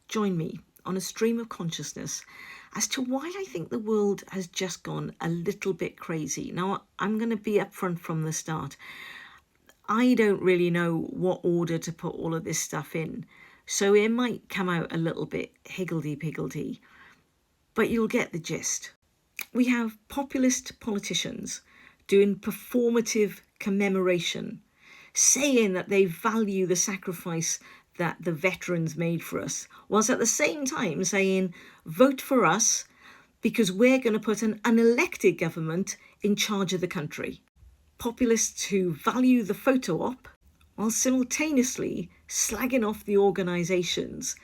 join me on a stream of consciousness as to why I think the world has just gone a little bit crazy. Now, I'm going to be upfront from the start. I don't really know what order to put all of this stuff in, so it might come out a little bit higgledy-piggledy, but you'll get the gist. We have populist politicians doing performative commemoration, saying that they value the sacrifice that the veterans made for us, whilst at the same time saying, vote for us because we're going to put an unelected government in charge of the country. Populists who value the photo op while simultaneously slagging off the organisations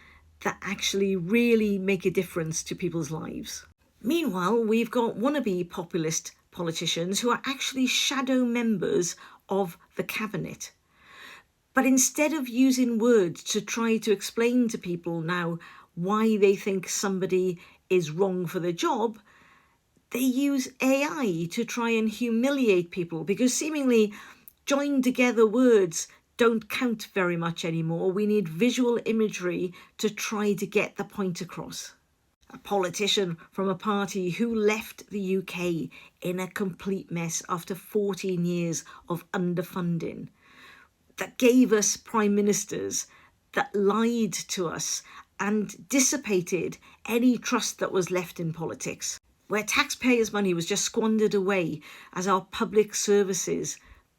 that actually really make a difference to people's lives. Meanwhile, we've got wannabe populist politicians who are actually shadow members of the cabinet. But instead of using words to try to explain to people now why they think somebody is wrong for the job, they use AI to try and humiliate people, because seemingly joined together words don't count very much anymore. We need visual imagery to try to get the point across. A politician from a party who left the UK in a complete mess after 14 years of underfunding, that gave us prime ministers that lied to us and dissipated any trust that was left in politics, where taxpayers' money was just squandered away as our public services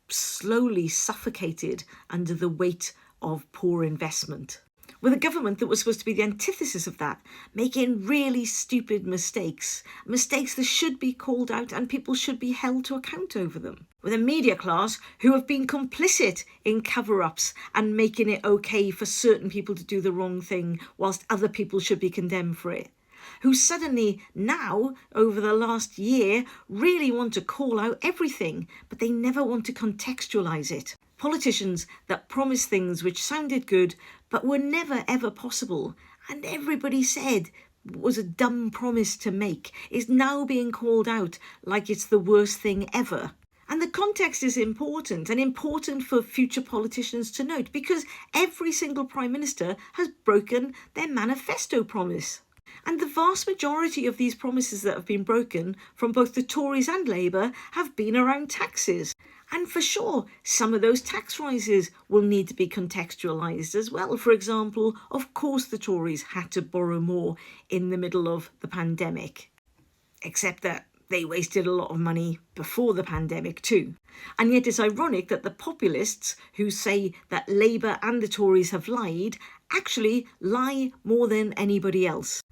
slowly suffocated under the weight of poor investment. With a government that was supposed to be the antithesis of that, making really stupid mistakes that should be called out and people should be held to account over them. With a media class who have been complicit in cover-ups and making it okay for certain people to do the wrong thing whilst other people should be condemned for it. Who suddenly now, over the last year, really want to call out everything, but they never want to contextualise it. Politicians that promise things which sounded good, but were never ever possible, and everybody said was a dumb promise to make, is now being called out like it's the worst thing ever. And the context is important, and important for future politicians to note, because every single Prime Minister has broken their manifesto promise. And the vast majority of these promises that have been broken from both the Tories and Labour have been around taxes. And for sure, some of those tax rises will need to be contextualised as well. For example, of course the Tories had to borrow more in the middle of the pandemic, except that they wasted a lot of money before the pandemic too. And yet it's ironic that the populists who say that Labour and the Tories have lied actually lie more than anybody else.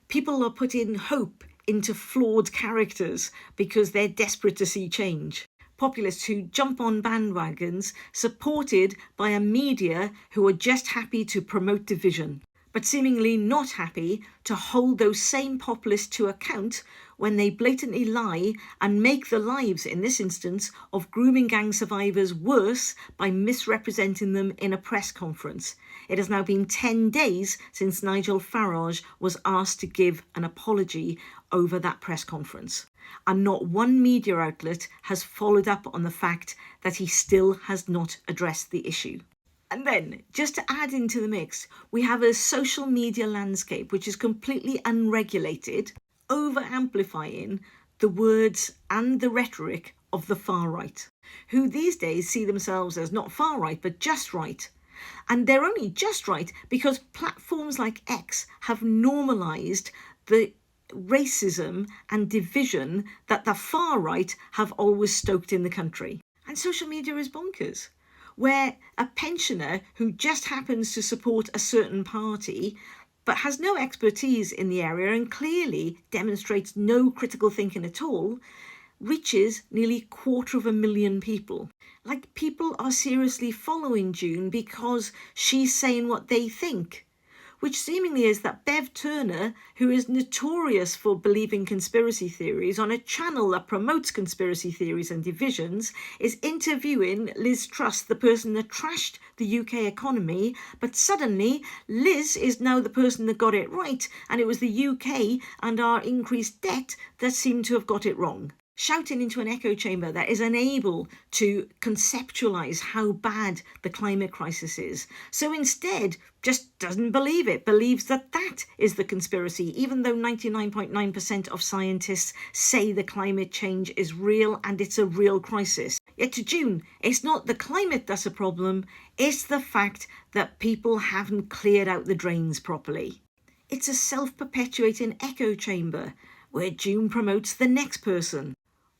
People are putting hope into flawed characters because they're desperate to see change. Populists who jump on bandwagons supported by a media who are just happy to promote division, but seemingly not happy to hold those same populists to account when they blatantly lie and make the lives, in this instance, of grooming gang survivors worse by misrepresenting them in a press conference. It has now been 10 days since Nigel Farage was asked to give an apology over that press conference. And not one media outlet has followed up on the fact that he still has not addressed the issue. And then, just to add into the mix, we have a social media landscape which is completely unregulated, over-amplifying the words and the rhetoric of the far right, who these days see themselves as not far right but just right. And they're only just right because platforms like X have normalised the racism and division that the far right have always stoked in the country. And social media is bonkers, where a pensioner who just happens to support a certain party but has no expertise in the area and clearly demonstrates no critical thinking at all, reaches nearly 250,000 people. Like, people are seriously following June because she's saying what they think, which seemingly is that Bev Turner, who is notorious for believing conspiracy theories on a channel that promotes conspiracy theories and divisions, is interviewing Liz Truss, the person that trashed the UK economy, but suddenly Liz is now the person that got it right, and it was the UK and our increased debt that seemed to have got it wrong. shouting into an echo chamber that is unable to conceptualize how bad the climate crisis is. So instead, just doesn't believe it, believes that that is the conspiracy, even though 99.9% of scientists say the climate change is real and it's a real crisis. Yet to June, it's not the climate that's a problem, it's the fact that people haven't cleared out the drains properly. It's a self-perpetuating echo chamber where June promotes the next person.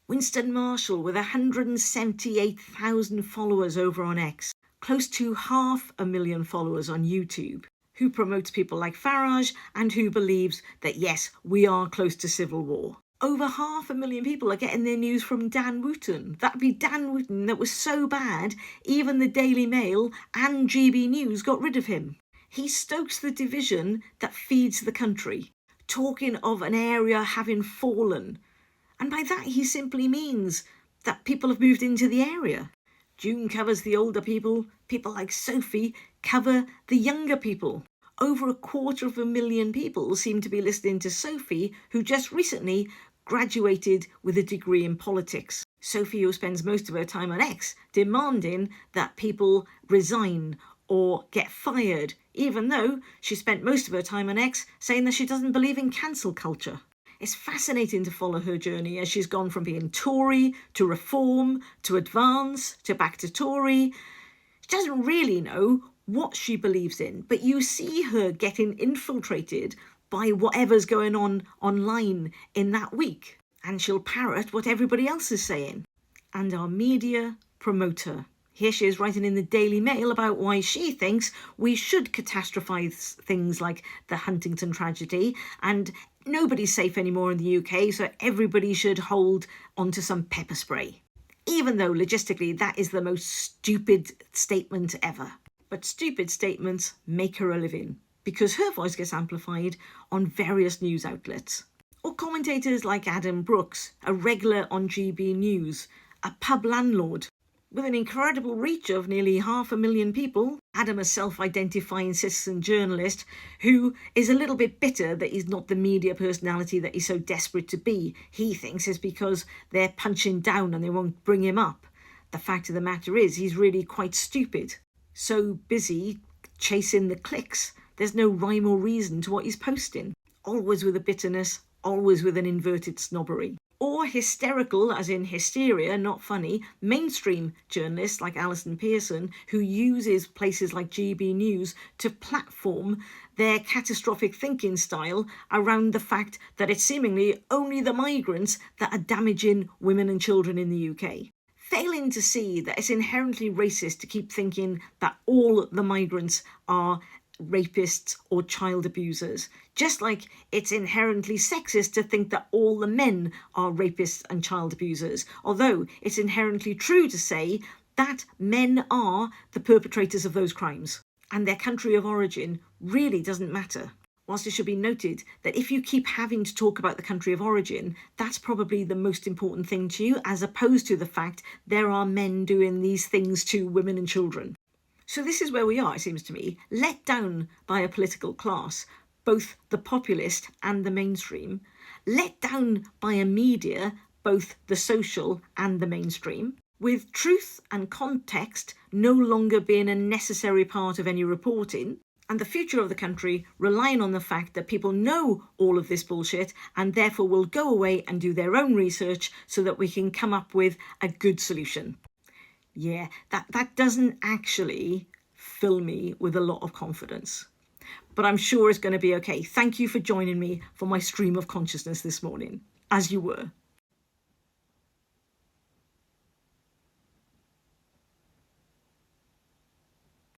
Winston Marshall, with 178,000 followers over on X, close to 500,000 followers on YouTube, who promotes people like Farage and who believes that yes, we are close to civil war. Over 500,000 people are getting their news from Dan Wootton. That'd be Dan Wootton that was so bad, even the Daily Mail and GB News got rid of him. He stokes the division that feeds the country, talking of an area having fallen. And by that he simply means that people have moved into the area. June covers the older people. People like Sophie cover the younger people. Over 250,000 people seem to be listening to Sophie, who just recently graduated with a degree in politics. Sophie, who spends most of her time on X, demanding that people resign or get fired, even though she spent most of her time on X saying that she doesn't believe in cancel culture. It's fascinating to follow her journey as she's gone from being Tory to Reform to Advance to back to Tory. She doesn't really know what she believes in, but you see her getting infiltrated by whatever's going on online in that week, and she'll parrot what everybody else is saying. And our media promote her. Here she is writing in the Daily Mail about why she thinks we should catastrophise things like the Huntington tragedy, and nobody's safe anymore in the UK, so everybody should hold onto some pepper spray. Even though logistically that is the most stupid statement ever. But stupid statements make her a living, because her voice gets amplified on various news outlets. Or commentators like Adam Brooks, a regular on GB News, a pub landlord, with an incredible reach of nearly 500,000 people. Adam, a self-identifying citizen journalist who is a little bit bitter that he's not the media personality that he's so desperate to be. He thinks it's because they're punching down and they won't bring him up. The fact of the matter is he's really quite stupid. So busy chasing the clicks, there's no rhyme or reason to what he's posting. Always with a bitterness, always with an inverted snobbery. Or hysterical, as in hysteria, not funny, mainstream journalists like Alison Pearson, who uses places like GB News to platform their catastrophic thinking style around the fact that it's seemingly only the migrants that are damaging women and children in the UK. Failing to see that it's inherently racist to keep thinking that all the migrants are rapists or child abusers, just like it's inherently sexist to think that all the men are rapists and child abusers, although it's inherently true to say that men are the perpetrators of those crimes, and their country of origin really doesn't matter. Whilst it should be noted that if you keep having to talk about the country of origin, that's probably the most important thing to you, as opposed to the fact there are men doing these things to women and children. So this is where we are, it seems to me, let down by a political class, both the populist and the mainstream, let down by a media, both the social and the mainstream, with truth and context no longer being a necessary part of any reporting, and the future of the country relying on the fact that people know all of this bullshit and therefore will go away and do their own research so that we can come up with a good solution. Yeah, that doesn't actually fill me with a lot of confidence. But I'm sure it's going to be okay. Thank you for joining me for my stream of consciousness this morning, as you were.